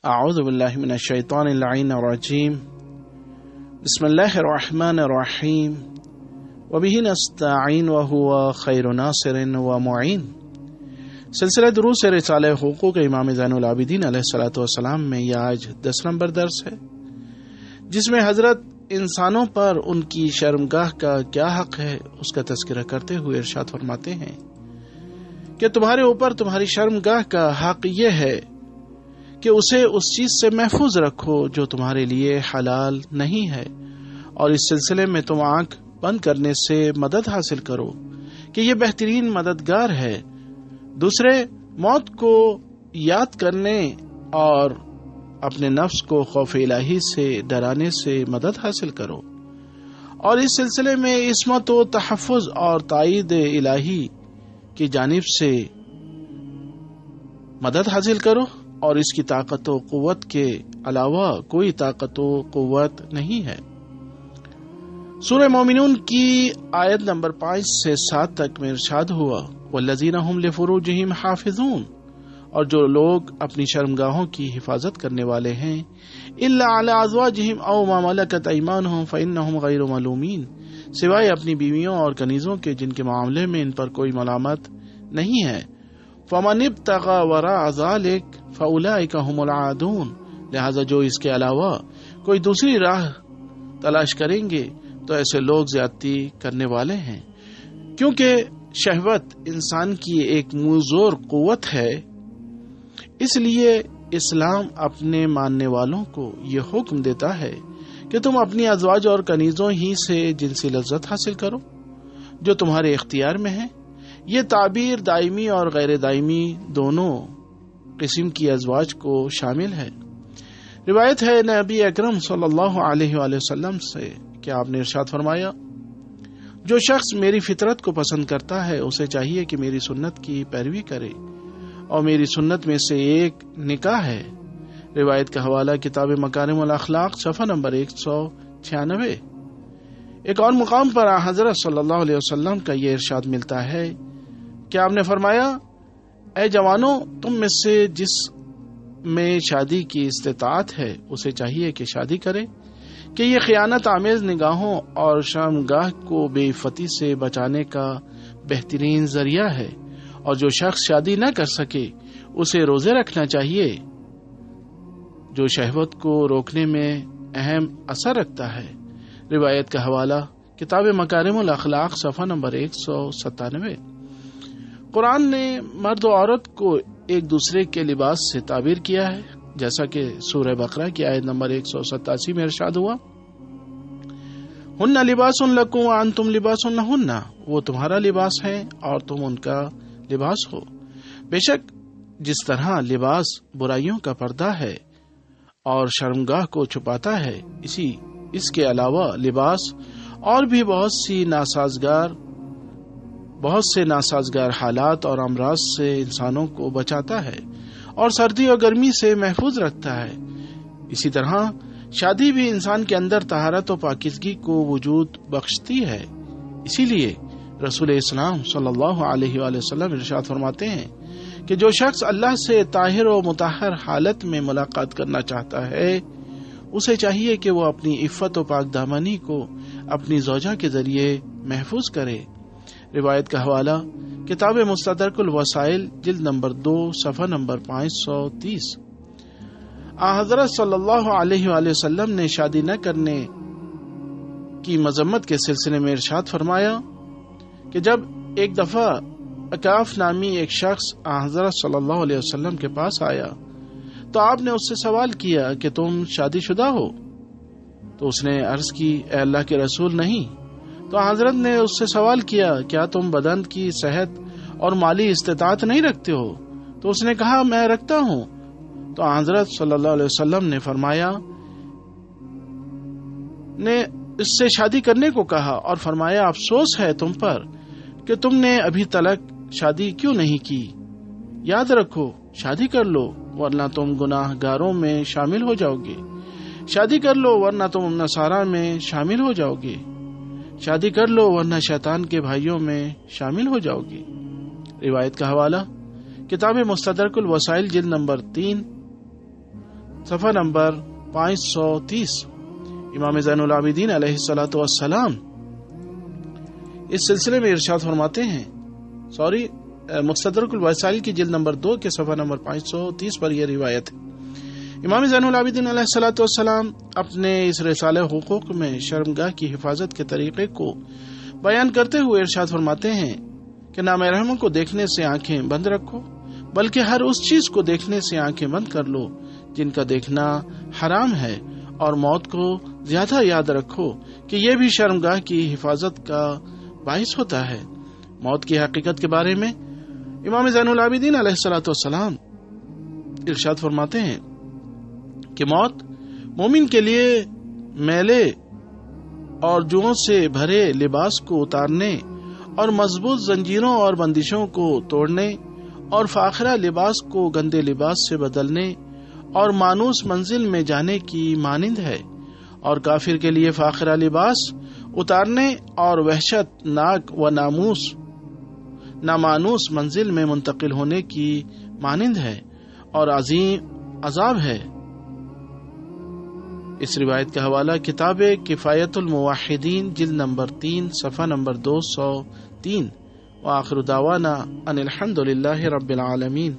اعوذ باللہ من الشیطان اللعین الرجیم بسم اللہ الرحمن الرحیم وبہ نستعین وہو خیر ناصر ومعین۔ سلسلہ دروس رسالہ حقوق امام زین العابدین علیہ الصلوۃ والسلام میں یہ آج 10 نمبر درس ہے، جس میں حضرت انسانوں پر ان کی شرمگاہ کا کیا حق ہے اس کا تذکرہ کرتے ہوئے ارشاد فرماتے ہیں کہ تمہارے اوپر تمہاری شرمگاہ کا حق یہ ہے کہ اسے اس چیز سے محفوظ رکھو جو تمہارے لیے حلال نہیں ہے، اور اس سلسلے میں تم آنکھ بند کرنے سے مدد حاصل کرو کہ یہ بہترین مددگار ہے۔ دوسرے، موت کو یاد کرنے اور اپنے نفس کو خوف الہی سے ڈرانے سے مدد حاصل کرو، اور اس سلسلے میں عصمت و تحفظ اور تائید الہی کی جانب سے مدد حاصل کرو، اور اس کی طاقت و قوت کے علاوہ کوئی طاقت و قوت نہیں ہے۔ سورہ مومنون کی آیت نمبر 5 سے 7 تک میں ارشاد ہوا والذین هم لفروجہم حافظون، اور جو لوگ اپنی شرمگاہوں کی حفاظت کرنے والے ہیں، الا علی ازواجہم او ما ملکت ایمانہم فانہم غیر ملومین، سوائے اپنی بیویوں اور کنیزوں کے جن کے معاملے میں ان پر کوئی ملامت نہیں ہے۔ فمن ابتغى وراء ذلك فاولئک هم العادون، لہذا جو اس کے علاوہ کوئی دوسری راہ تلاش کریں گے تو ایسے لوگ زیادتی کرنے والے ہیں، کیونکہ شہوت انسان کی ایک مؤذر قوت ہے۔ اس لیے اسلام اپنے ماننے والوں کو یہ حکم دیتا ہے کہ تم اپنی ازواج اور کنیزوں ہی سے جنسی لذت حاصل کرو جو تمہارے اختیار میں ہے۔ یہ تعبیر دائمی اور غیر دائمی دونوں قسم کی ازواج کو شامل ہے۔ روایت ہے نبی اکرم صلی اللہ علیہ وآلہ وسلم سے کہ آپ نے ارشاد فرمایا، جو شخص میری فطرت کو پسند کرتا ہے اسے چاہیے کہ میری سنت کی پیروی کرے، اور میری سنت میں سے ایک نکاح ہے۔ روایت کا حوالہ کتاب مکارم الاخلاق صفحہ نمبر 196۔ ایک اور مقام پر حضرت صلی اللہ علیہ وسلم کا یہ ارشاد ملتا ہے کہ آپ نے فرمایا، اے جوانوں، تم میں سے جس میں شادی کی استطاعت ہے اسے چاہیے کہ شادی کرے، کہ یہ خیانت آمیز نگاہوں اور شرمگاہ کو بے عفتی سے بچانے کا بہترین ذریعہ ہے، اور جو شخص شادی نہ کر سکے اسے روزے رکھنا چاہیے جو شہوت کو روکنے میں اہم اثر رکھتا ہے۔ روایت کا حوالہ کتاب مکارم الاخلاق صفحہ نمبر 197۔ قرآن نے مرد و عورت کو ایک دوسرے کے لباس سے تعبیر کیا ہے، جیسا کہ سورہ بقرہ کی آیت نمبر 187 میں ارشاد ہوا، ہن لباس لکم وانتم لباس لہن، وہ تمہارا لباس ہے اور تم ان کا لباس ہو۔ بے شک جس طرح لباس برائیوں کا پردہ ہے اور شرمگاہ کو چھپاتا ہے، اس کے علاوہ لباس اور بھی بہت سے ناسازگار حالات اور امراض سے انسانوں کو بچاتا ہے اور سردی اور گرمی سے محفوظ رکھتا ہے۔ اسی طرح شادی بھی انسان کے اندر طہارت و پاکیزگی کو وجود بخشتی ہے۔ اسی لیے رسول اسلام صلی اللہ علیہ وآلہ وسلم ارشاد فرماتے ہیں کہ جو شخص اللہ سے طاہر و مطہر حالت میں ملاقات کرنا چاہتا ہے اسے چاہیے کہ وہ اپنی عفت و پاک دامنی کو اپنی زوجہ کے ذریعے محفوظ کرے۔ روایت کا حوالہ کتاب مستدرک الوسائل جلد نمبر 2 صفحہ نمبر 530۔ حضرت صلی اللہ علیہ وآلہ وسلم نے شادی نہ کرنے کی مذمت کے سلسلے میں ارشاد فرمایا کہ جب ایک دفعہ اکاف نامی ایک شخص حضرت صلی اللہ علیہ وسلم کے پاس آیا تو آپ نے اس سے سوال کیا کہ تم شادی شدہ ہو؟ تو اس نے عرض کی، اے اللہ کے رسول نہیں۔ تو حضرت نے اس سے سوال کیا، کیا تم بدن کی صحت اور مالی استطاعت نہیں رکھتے ہو؟ تو اس نے کہا، میں رکھتا ہوں۔ تو حضرت صلی اللہ علیہ وسلم نے فرمایا، نے اس سے شادی کرنے کو کہا اور فرمایا، افسوس ہے تم پر کہ تم نے ابھی تلک شادی کیوں نہیں کی۔ یاد رکھو، شادی کر لو ورنہ تم گناہ گاروں میں شامل ہو جاؤ گے، شادی کر لو ورنہ تم نصارہ میں شامل ہو جاؤ گے، شادی کر لو ورنہ شیطان کے بھائیوں میں شامل ہو جاؤ گے۔ روایت کا حوالہ کتاب مستدرک الوسائل جلد نمبر 3 صفحہ نمبر 530. امام زین العابدین علیہ الصلوۃ والسلام اس سلسلے میں ارشاد فرماتے ہیں، مستدرک الوسائل کی جلد نمبر 2 کے صفحہ نمبر 530 پر یہ روایت ہے. امام زین العابدین علیہ الصلوۃ والسلام اپنے اس رسالہ حقوق میں شرمگاہ کی حفاظت کے طریقے کو بیان کرتے ہوئے ارشاد فرماتے ہیں کہ نامحرموں کو دیکھنے سے آنکھیں بند رکھو، بلکہ ہر اس چیز کو دیکھنے سے آنکھیں بند کر لو جن کا دیکھنا حرام ہے، اور موت کو زیادہ یاد رکھو کہ یہ بھی شرمگاہ کی حفاظت کا باعث ہوتا ہے. موت کی حقیقت کے بارے میں امام زین العابدین علیہ الصلوۃ والسلام ارشاد فرماتے ہیں کہ موت مومن کے لیے میلے اور جوؤں سے بھرے لباس کو اتارنے اور مضبوط زنجیروں اور بندشوں کو توڑنے اور فاخرہ لباس کو گندے لباس سے بدلنے اور مانوس منزل میں جانے کی مانند ہے، اور کافر کے لیے فاخرہ لباس اتارنے اور وحشت ناک و نامانوس منزل میں منتقل ہونے کی مانند ہے اور عظیم عذاب ہے. اس روایت کا حوالہ کتاب کفایت الموحدین جلد نمبر 3 صفحہ نمبر 203. وآخر دعوانا ان الحمد للہ رب العالمین.